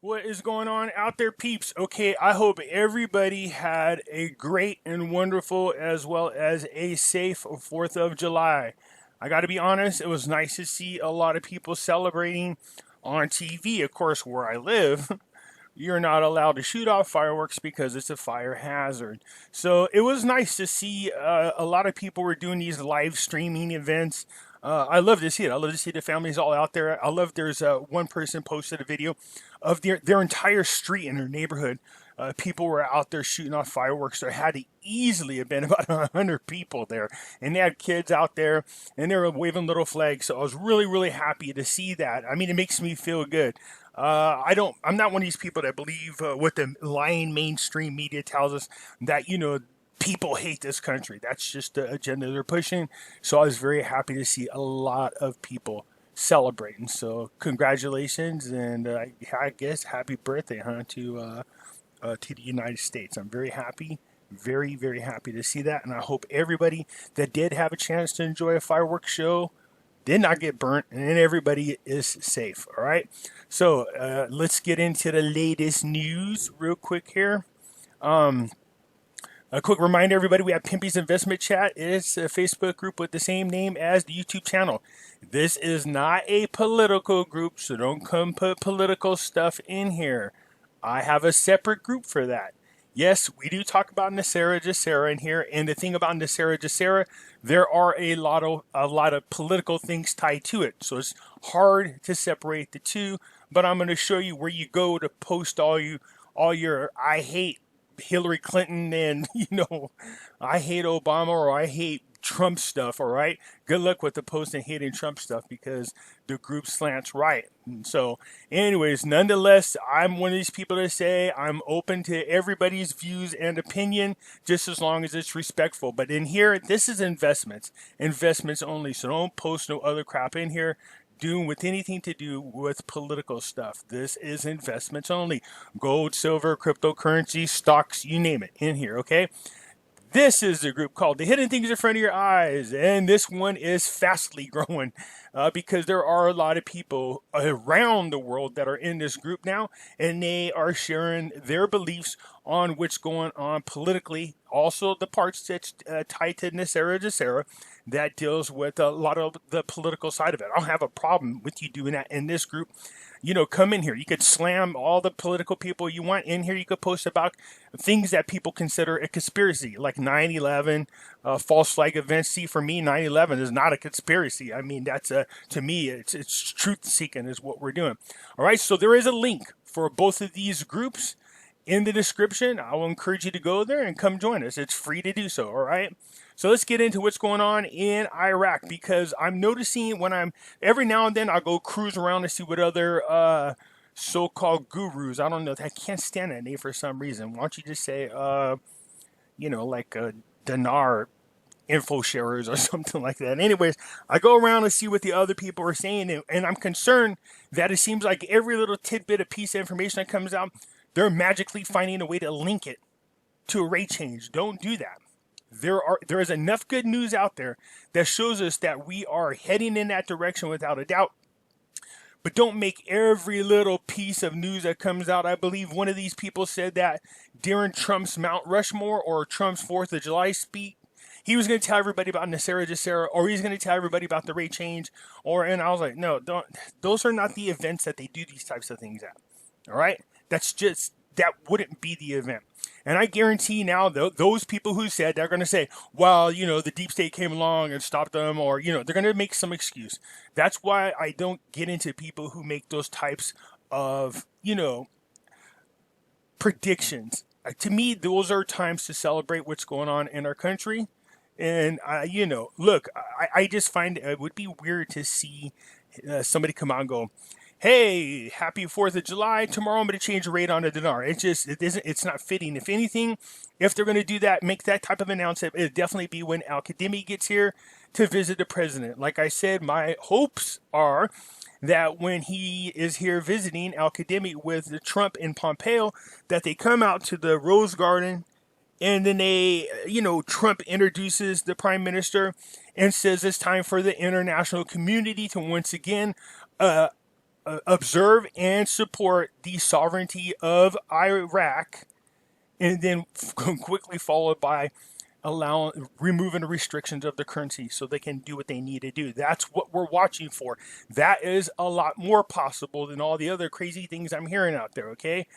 What is going on out there, peeps? Okay, I hope everybody had a great and wonderful as well as a safe 4th of July. I got to be honest, it was nice to see a lot of people celebrating on TV. Of course, where I live, you're not allowed to shoot off fireworks because it's a fire hazard. So it was nice to see a lot of people were doing these live streaming events. I love to see it. I love to see the families all out there. I love there's one person posted a video of their entire street in their neighborhood. People were out there shooting off fireworks. There had to easily have been about 100 people there, and they had kids out there, and they were waving little flags. So I was really, really happy to see that. I mean, it makes me feel good. I'm not one of these people that believe what the lying mainstream media tells us that people hate this country. That's just the agenda they're pushing. So I was very happy to see a lot of people celebrating. So congratulations, and I guess happy birthday, huh, to the United States. I'm very happy, very, very happy to see that, and I hope everybody that did have a chance to enjoy a fireworks show did not get burnt, and everybody is safe. All right. So let's get into the latest news real quick here. A quick reminder, everybody, we have Pimpy's Investment Chat. It's a Facebook group with the same name as the YouTube channel. This is not a political group, so don't come put political stuff in here. I have a separate group for that. Yes, we do talk about Nasera Jacera in here, and the thing about Nasera Jacera, there are a lot of political things tied to it, so it's hard to separate the two. But I'm going to show you where you go to post all your I hate Hillary Clinton and I hate Obama or I hate Trump stuff. All right, good luck with the posting hating Trump stuff because the group slants right. And so, anyways, nonetheless, I'm one of these people that say I'm open to everybody's views and opinion, just as long as it's respectful. But in here, this is investments only. So don't post no other crap in here doing with anything to do with political stuff. This is investments only. Gold, silver, cryptocurrency, stocks, you name it in here, okay? This is the group called The Hidden Things in Front of Your Eyes, and this one is fastly growing because there are a lot of people around the world that are in this group now, and they are sharing their beliefs on what's going on politically. Also, the parts that's tied to Nasera Jacera that deals with a lot of the political side of it. I don't have a problem with you doing that in this group. Come in here. You could slam all the political people you want in here. You could post about things that people consider a conspiracy, like 9/11, false flag events. See, for me, 9/11 is not a conspiracy. I mean, to me, it's truth seeking is what we're doing. All right, so there is a link for both of these groups in the description. I will encourage you to go there and come join us. It's free to do so. All right. So let's get into what's going on in Iraq, because I'm noticing every now and then I'll go cruise around to see what other so-called gurus. I don't know. I can't stand that name for some reason. Why don't you just say, like Dinar info sharers or something like that. Anyways, I go around and see what the other people are saying, and I'm concerned that it seems like every little tidbit of piece of information that comes out, they're magically finding a way to link it to a rate change. Don't do that. There is enough good news out there that shows us that we are heading in that direction without a doubt. But don't make every little piece of news that comes out. I believe one of these people said that during Trump's Mount Rushmore or Trump's 4th of July speech, he was going to tell everybody about Nasera Jacera, or he's going to tell everybody about the rate change, and I was like, no, don't. Those are not the events that they do these types of things at. All right, that wouldn't be the event. And I guarantee now, those people who said, they're going to say, well, the deep state came along and stopped them, or, they're going to make some excuse. That's why I don't get into people who make those types of, predictions. To me, those are times to celebrate what's going on in our country. And, look, I just find it would be weird to see somebody come out and go, hey, happy 4th of July. Tomorrow I'm going to change the rate on a dinar. It's not fitting. If anything, if they're going to do that, make that type of announcement, it'll definitely be when Al-Kadhimi gets here to visit the president. Like I said, my hopes are that when he is here visiting Al-Kadhimi with Trump and Pompeo, that they come out to the Rose Garden, and then Trump introduces the prime minister and says it's time for the international community to once again observe and support the sovereignty of Iraq, and then quickly followed by removing the restrictions of the currency so they can do what they need to do. That's what we're watching for. That is a lot more possible than all the other crazy things I'm hearing out there, okay?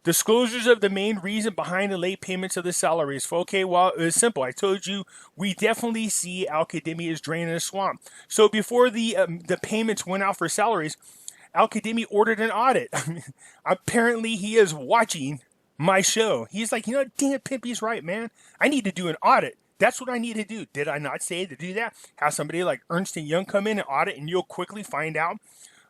Disclosures of the main reason behind the late payments of the salaries. Okay, well, it was simple. I told you we definitely see Al-Kadhimi is draining the swamp. So before the payments went out for salaries, Al-Kadhimi ordered an audit. Apparently, he is watching my show. He's like, dang it, Pimpy's right, man. I need to do an audit. That's what I need to do. Did I not say to do that? Have somebody like Ernst & Young come in and audit, and you'll quickly find out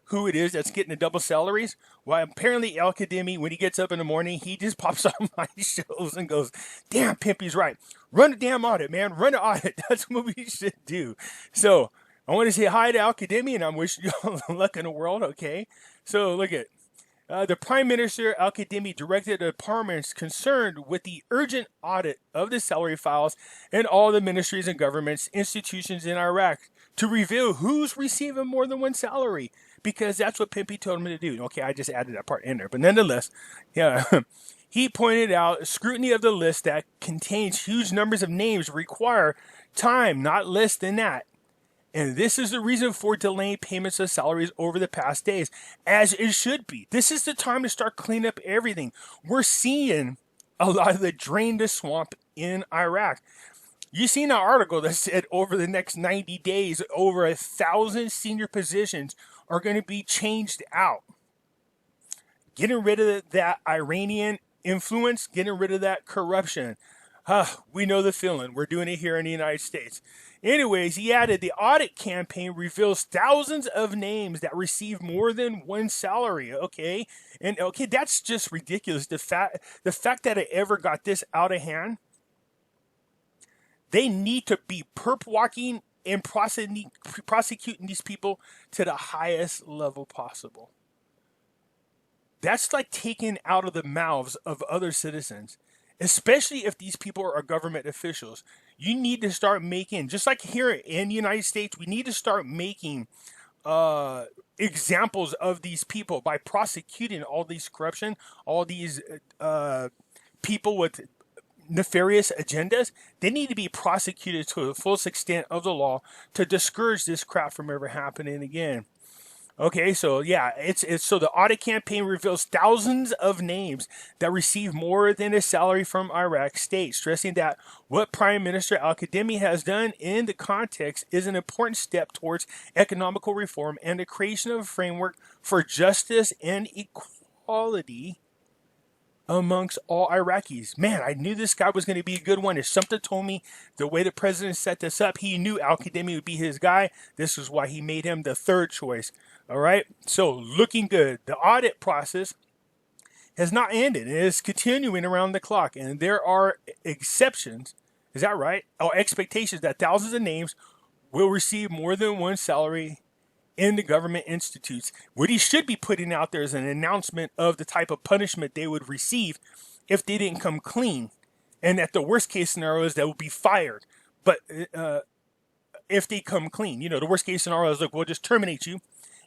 who it is that's getting the double salaries. Well, apparently Al-Kadhimi, when he gets up in the morning, he just pops on my shows and goes, damn, Pimpy's right. Run a damn audit, man. Run an audit. That's what we should do. So I want to say hi to Al-Kadhimi, and I'm wishing you all the luck in the world, okay? So look at the Prime Minister Al-Kadhimi directed the departments concerned with the urgent audit of the salary files and all the ministries and governments, institutions in Iraq to reveal who's receiving more than one salary, because that's what Pimpy told him to do. Okay, I just added that part in there. But nonetheless, yeah, he pointed out scrutiny of the list that contains huge numbers of names require time, not less than that. And this is the reason for delaying payments of salaries over the past days, as it should be. This is the time to start cleaning up everything. We're seeing a lot of the drain the swamp in Iraq. You seen an article that said over the next 90 days, over 1,000 senior positions are going to be changed out. Getting rid of that Iranian influence, getting rid of that corruption. We know the feeling. We're doing it here in the United States. Anyways, he added, the audit campaign reveals thousands of names that receive more than one salary. Okay, and okay, that's just ridiculous. The fact that it ever got this out of hand. They need to be perp walking and prosecuting these people to the highest level possible. That's like taken out of the mouths of other citizens, especially if these people are government officials. You need to start making, just like here in the United States, we need to start making examples of these people by prosecuting all these corruption, all these people with nefarious agendas. They need to be prosecuted to the fullest extent of the law to discourage this crap from ever happening again. Okay, so yeah, it's so the audit campaign reveals thousands of names that receive more than a salary from Iraq state, stressing that what Prime Minister Al-Kadhimi has done in the context is an important step towards economical reform and the creation of a framework for justice and equality amongst all Iraqis. Man, I knew this guy was going to be a good one. If something told me the way the president set this up, he knew Al-Kadhimi would be his guy. This is why he made him the third choice. All right, so looking good. The audit process has not ended. It is continuing around the clock, and there are exceptions. Is that right? Or expectations that thousands of names will receive more than one salary in the government institutes. What he should be putting out there is an announcement of the type of punishment they would receive if they didn't come clean, and that the worst case scenario is they will be fired. But if they come clean, the worst case scenario is, look, we'll just terminate you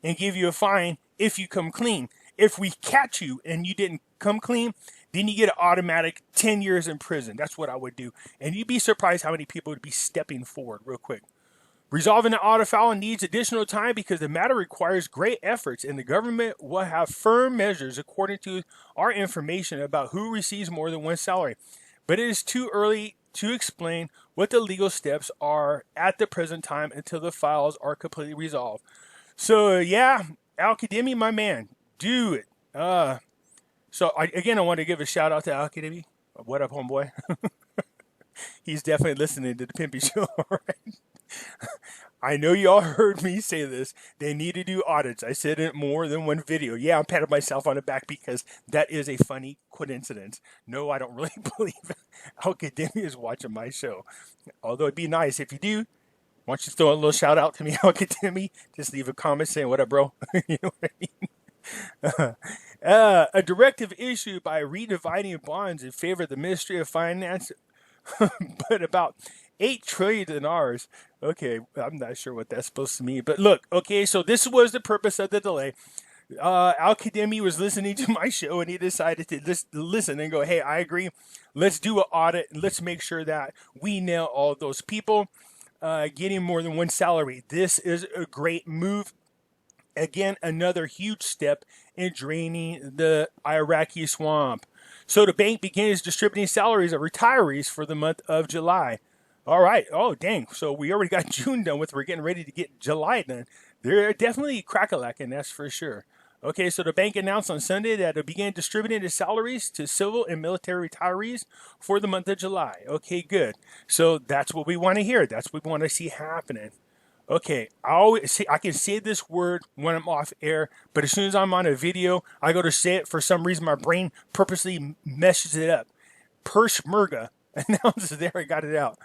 and give you a fine if you come clean. If we catch you and you didn't come clean, then you get an automatic 10 years in prison. That's what I would do. And you'd be surprised how many people would be stepping forward real quick. Resolving the audit file needs additional time because the matter requires great efforts, and the government will have firm measures according to our information about who receives more than one salary. But it is too early to explain what the legal steps are at the present time until the files are completely resolved. So yeah, Al-Kadhimi, my man, do it. I want to give a shout out to Al-Kadhimi. What up, homeboy? He's definitely listening to the Pimpy Show, all right? I know y'all heard me say this. They need to do audits. I said it more than one video. Yeah, I'm patting myself on the back because that is a funny coincidence. No, I don't really believe Al-Kadhimi is watching my show. Although it'd be nice if you do. Why don't you throw a little shout out to me, Al-Kadhimi? Just leave a comment saying, what up, bro? You know what I mean? A directive issued by redividing bonds in favor of the Ministry of Finance, but about 8 trillion dinars. Okay, I'm not sure what that's supposed to mean. But look, okay, so this was the purpose of the delay. Al-Kademi was listening to my show and he decided to listen and go, hey, I agree. Let's do an audit and let's make sure that we nail all of those people getting more than one salary. This is a great move. Again, another huge step in draining the Iraqi swamp. So the bank begins distributing salaries of retirees for the month of July. All right. Oh, dang. So we already got June done with. We're getting ready to get July done. They're definitely crack-a-lacking, that's for sure. Okay, so the bank announced on Sunday that it began distributing the salaries to civil and military retirees for the month of July. Okay, good. So that's what we want to hear. That's what we want to see happening. Okay, I can say this word when I'm off air, but as soon as I'm on a video, I go to say it. For some reason, my brain purposely meshes it up. Peshmerga announces, there I got it out,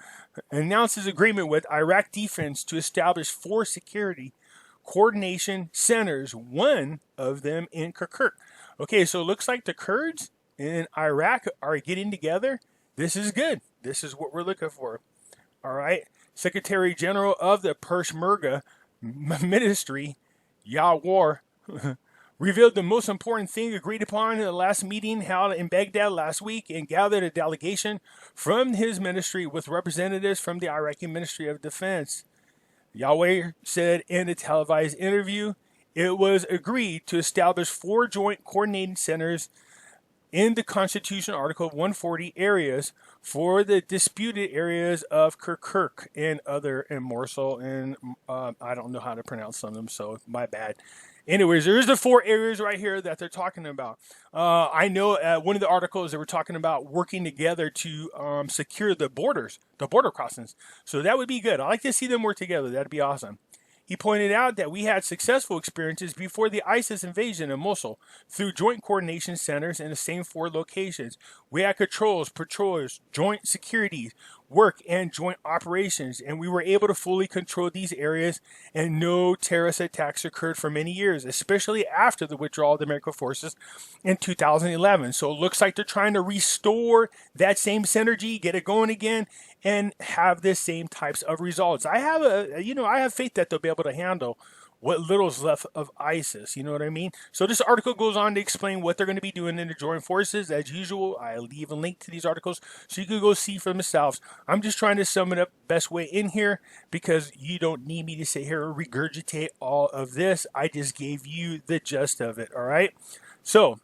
announces agreement with Iraq Defense to establish 4 security coordination centers, one of them in Kirkuk. Okay, so it looks like the Kurds in Iraq are getting together. This is good. This is what we're looking for. All right. Secretary General of the Peshmerga Ministry, Yawar, revealed the most important thing agreed upon in the last meeting held in Baghdad last week and gathered a delegation from his ministry with representatives from the Iraqi Ministry of Defense. Yawar said in a televised interview, it was agreed to establish 4 joint coordinating centers in the Constitution Article 140 areas for the disputed areas of Kirkuk and Mosul, and I don't know how to pronounce some of them, so my bad. Anyways, there's the 4 areas right here that they're talking about. I know one of the articles they were talking about working together to secure the borders, the border crossings. So that would be good. I like to see them work together. That'd be awesome. He pointed out that we had successful experiences before the ISIS invasion of Mosul through joint coordination centers in the same 4 locations. We had patrols, joint security, work, and joint operations, and we were able to fully control these areas, and no terrorist attacks occurred for many years, especially after the withdrawal of the American forces in 2011. So it looks like they're trying to restore that same synergy, get it going again, and have the same types of results. I have faith that they'll be able to handle what little's left of ISIS. You know what I mean? So this article goes on to explain what they're going to be doing in the joint forces. As usual, I'll leave a link to these articles so you can go see for themselves. I'm just trying to sum it up best way in here because you don't need me to sit here and regurgitate all of this. I just gave you the gist of it, all right? So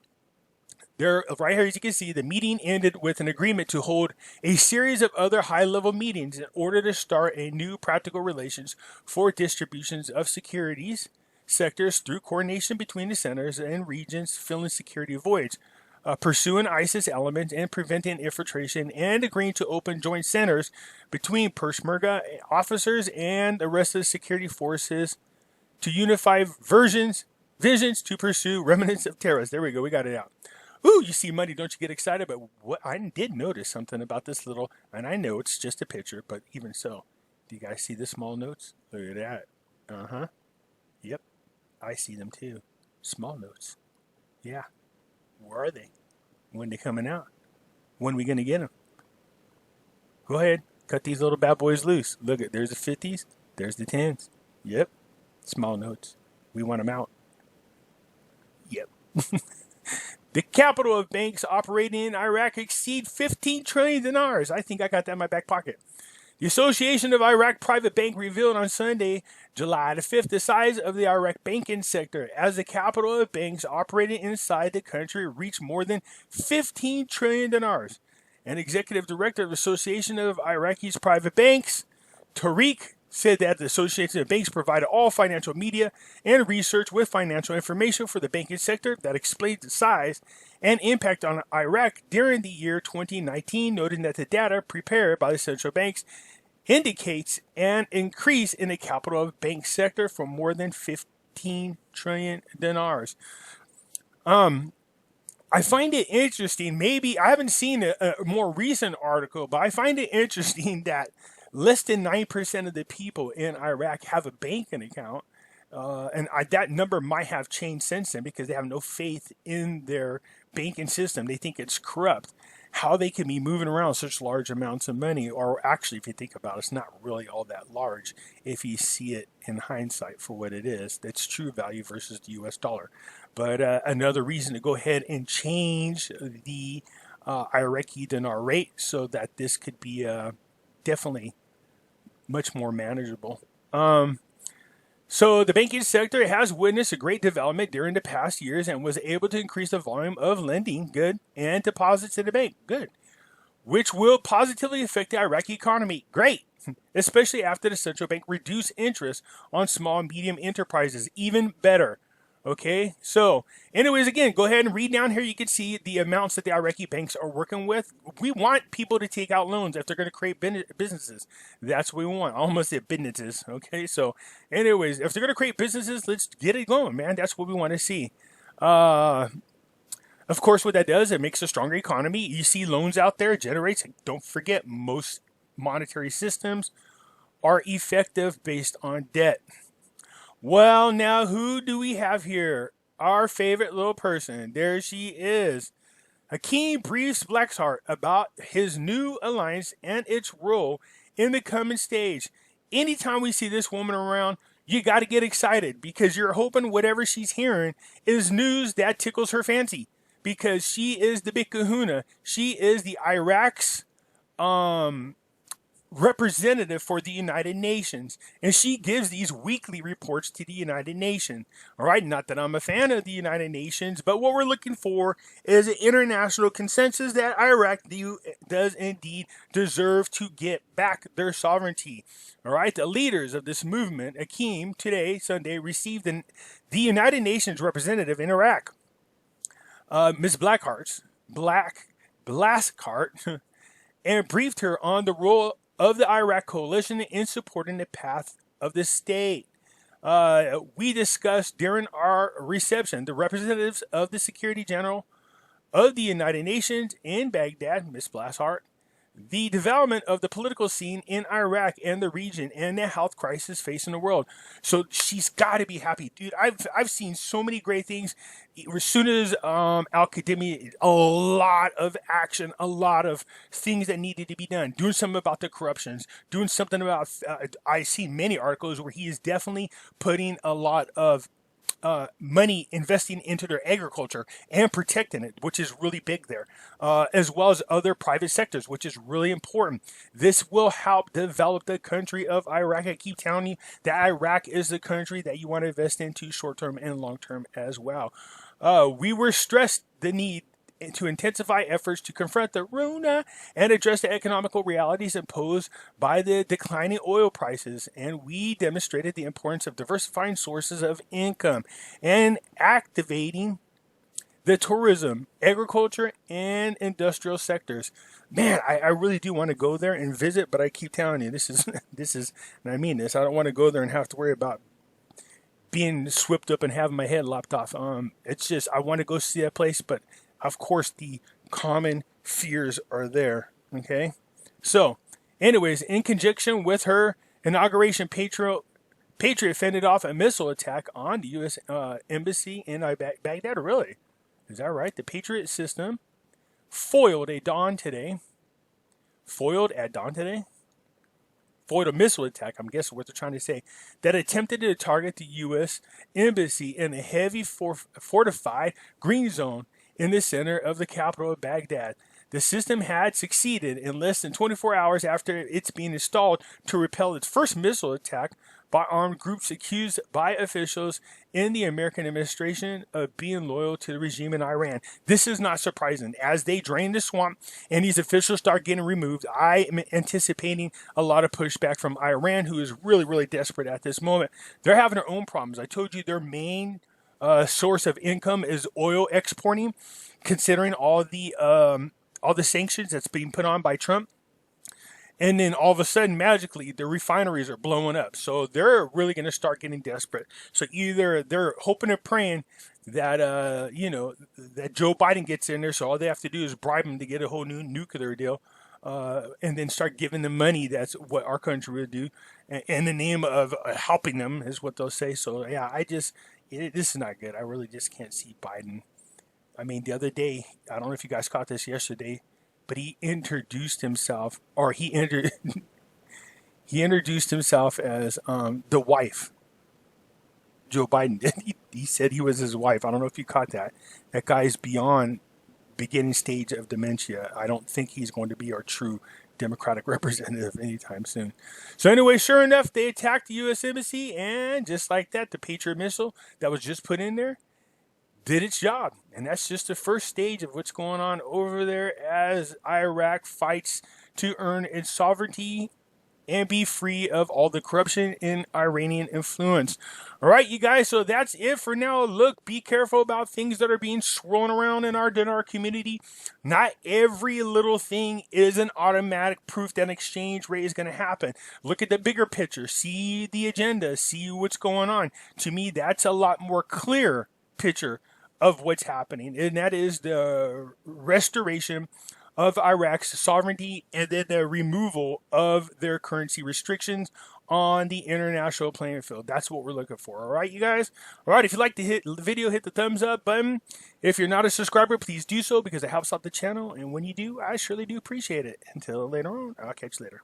there, right here, as you can see, the meeting ended with an agreement to hold a series of other high-level meetings in order to start a new practical relations for distributions of securities sectors through coordination between the centers and regions, filling security voids, pursuing ISIS elements and preventing infiltration, and agreeing to open joint centers between Peshmerga officers and the rest of the security forces to unify visions to pursue remnants of terrorists. There we go. We got it out. Ooh, you see money, don't you get excited? But what I did notice something about this little, and I know it's just a picture, but even so, do you guys see the small notes? Look at that. Uh-huh. Yep, I see them too. Small notes. Yeah. Where are they? When they coming out? When are we going to get them? Go ahead, cut these little bad boys loose. Look at, there's the 50s, there's the 10s. Yep, small notes. We want them out. Yep. The capital of banks operating in Iraq exceed 15 trillion dinars. I think I got that in my back pocket. The Association of Iraq Private Bank revealed on Sunday, July the 5th, the size of the Iraq banking sector as the capital of banks operating inside the country reached more than 15 trillion dinars. An executive director of the Association of Iraqis Private Banks, Tariq, said that the Association of Banks provided all financial media and research with financial information for the banking sector that explains the size and impact on Iraq during the year 2019, noting that the data prepared by the central banks indicates an increase in the capital of bank sector from more than 15 trillion dinars. I find it interesting, maybe I haven't seen a more recent article, but I find it interesting that less than 9% of the people in Iraq have a banking account. That number might have changed since then because they have no faith in their banking system. They think it's corrupt. How they can be moving around such large amounts of money, or actually, if you think about it, it's not really all that large if you see it in hindsight for what it is. That's true value versus the US dollar. But another reason to go ahead and change the Iraqi dinar rate so that this could be definitely much more manageable. So the banking sector has witnessed a great development during the past years and was able to increase the volume of lending, good, and deposits in the bank, good, which will positively affect the Iraqi economy, great, especially after the central bank reduced interest on small and medium enterprises, even better. Okay, so anyways, again, go ahead and read down here. You can see the amounts that the Iraqi banks are working with. We want people to take out loans if they're going to create businesses. That's what we want. I almost said businesses. Okay, so anyways, if they're going to create businesses, let's get it going, man. That's what we want to see. Of course, what that does, it makes a stronger economy. You see loans out there, it generates. Don't forget, most monetary systems are effective based on debt. Well, now who do we have here? Our favorite little person. There she is. Hakeem briefs Blackheart about his new alliance and its role in the coming stage. Anytime we see this woman around, you got to get excited because you're hoping whatever she's hearing is news that tickles her fancy because she is the big kahuna. She is the Iraq's representative for the United Nations, and she gives these weekly reports to the United Nations. All right, not that I'm a fan of the United Nations, but what we're looking for is an international consensus that Iraq does indeed deserve to get back their sovereignty. All right, the leaders of this movement, Akeem, today, Sunday, received the United Nations representative in Iraq, Ms. Blackheart, and briefed her on the role of the Iraq coalition in supporting the path of the state. We discussed during our reception the representatives of the Secretary General of the United Nations in Baghdad, Ms. Blackheart, the development of the political scene in Iraq and the region, and the health crisis facing the world. So she's got to be happy, dude. I've seen so many great things. As soon as Al-Qadimi, a lot of action, a lot of things that needed to be done. Doing something about the corruptions, doing something about. I see many articles where he is definitely putting a lot of money investing into their agriculture and protecting it, which is really big there, as well as other private sectors, which is really important. This will help develop the country of Iraq. I keep telling you that Iraq is the country that you want to invest into short-term and long-term as well. We were stressed the need to intensify efforts to confront the Rona and address the economical realities imposed by the declining oil prices. And we demonstrated the importance of diversifying sources of income and activating the tourism, agriculture, and industrial sectors. Man, I really do want to go there and visit, but I keep telling you, this is, and I mean this, I don't want to go there and have to worry about being swept up and having my head lopped off. It's just, I want to go see that place, but of course, the common fears are there, okay? So, anyways, in conjunction with her inauguration, Patriot fended off a missile attack on the U.S. Embassy in Baghdad. Really? Is that right? The Patriot system foiled at dawn today. Foiled a missile attack, I'm guessing what they're trying to say, that attempted to target the U.S. Embassy in a heavy fortified green zone in the center of the capital of Baghdad. The system had succeeded in less than 24 hours after it's being installed to repel its first missile attack by armed groups accused by officials in the American administration of being loyal to the regime in Iran. This is not surprising. As they drain the swamp and these officials start getting removed, I am anticipating a lot of pushback from Iran, who is really, really desperate at this moment. They're having their own problems. I told you their main source of income is oil exporting, considering all the sanctions that's being put on by Trump. And then all of a sudden, magically, the refineries are blowing up. So they're really going to start getting desperate. So either they're hoping and praying that, that Joe Biden gets in there. So all they have to do is bribe him to get a whole new nuclear deal. And then start giving them money. That's what our country would do. In the name of helping them is what they'll say. So, yeah, this is not good. I really just can't see Biden. I mean, the other day, I don't know if you guys caught this yesterday, but he introduced himself, or he introduced himself as the wife. Joe Biden did. He said he was his wife. I don't know if you caught that. That guy is beyond beginning stage of dementia. I don't think he's going to be our true Democratic representative anytime soon. So anyway, sure enough, they attacked the U.S. Embassy, and just like that, the Patriot missile that was just put in there did its job. And that's just the first stage of what's going on over there as Iraq fights to earn its sovereignty and be free of all the corruption and Iranian influence. All right, you guys, so that's it for now. Look, be careful about things that are being swirling around in our Dinar community. Not every little thing is an automatic proof that an exchange rate is going to happen. Look at the bigger picture. See the agenda. See what's going on. To me, that's a lot more clear picture of what's happening, and that is the restoration of Iraq's sovereignty and then the removal of their currency restrictions on the international playing field. That's what we're looking for. All right, you guys? All right, if you'd like to hit the video, hit the thumbs up button. If you're not a subscriber, please do so because it helps out the channel. And when you do, I surely do appreciate it. Until later on, I'll catch you later.